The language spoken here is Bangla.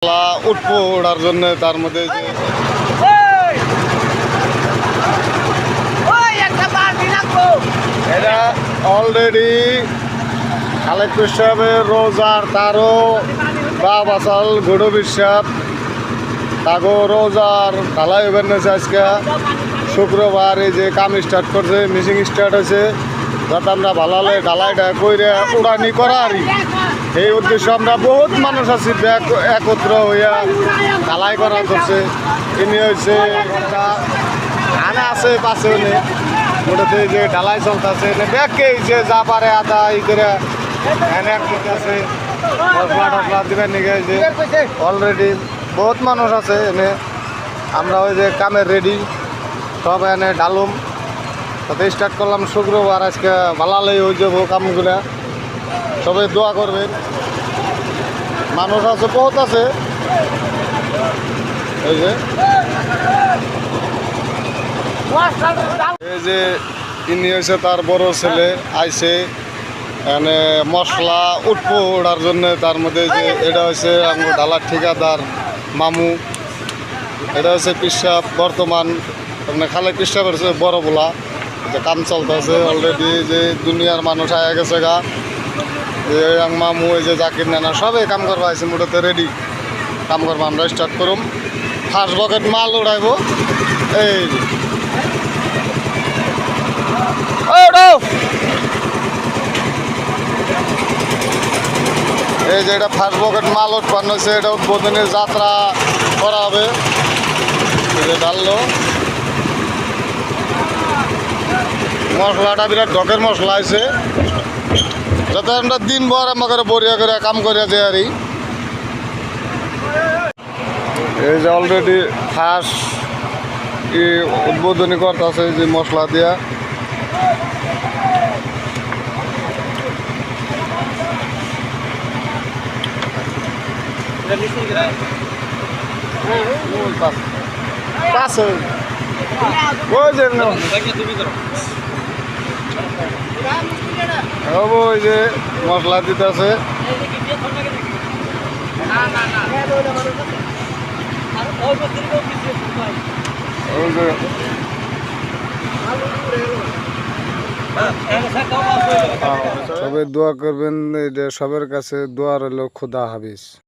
উঠবো ওড়ার জন্য তার মধ্যে যে এটা অলরেডি খালেক সাহেবের রোজার তারও বা বাসাল গুডো বিশ্বাস তাগো রোজার ঢালাই বেরনেছে আজকে শুক্রবার এই যে কাম স্টার্ট করছে মিশিং স্টার্ট হয়েছে যাতে আমরা ভালো ঢালাইটা কইরে উড়ানি করা আর এই উদ্দেশ্যে আমরা বহুত মানুষ আছি একত্র হইয়া ঢালাই করা করছে ইনি হয়েছে আনা আছে পাশে উনি ওটাতে যে ঢালাই চলতেছে ব্যাগকে যে যা পারে আদা ই করে এনে আছে মশলা টসলা দিবেন নিকে যে অলরেডি বহুত মানুষ আছে এনে আমরা ওই যে কামের রেডি সব এনে ঢালুম তাতে স্টার্ট করলাম শুক্রবার আজকে ভালোই হয়ে যাবো কামগুলা সবাই দোয়া করবেন মানুষ আছে বহুত আছে এই যে ইনি হয়েছে তার বড় ছেলে আইছে এনে মশলা উঠবো ওড়ার জন্য তার মধ্যে যে এটা হচ্ছে আমার ঢালার ঠিকাদার মামু এটা হচ্ছে পিসাব বর্তমান মানে খালে পিসাব হচ্ছে বড় বলা যে কাম চলতেছে অলরেডি যে দুনিয়ার মানুষ আয়া গেছে গা যে মামু এই যে জাকির নানা সবাই কাম করবো আছে মোটাতে রেডি কাম করবো আমরা স্টার্ট করুম ফার্স্ট বকেট মাল উড়াইব এই এই যে এটা ফার্স্ট বকেট মাল উৎপন্ন হয়েছে এটা উদ্বোধনের যাত্রা করা হবে ডাললো মশলাটা বিরাট ঢকের মশলা আছে যাতে আমরা দিনভর আমাকে বরিয়া করে কাম করিয়া যাই আর এই যে অলরেডি ফার্স্ট উদ্বোধনী করতেছে যে মশলা দিয়া ওই যে মশলা দিতেছে সবাই দোয়া করবেন, এটা সবার কাছে দোয়া রইল। খুদা হাফেজ।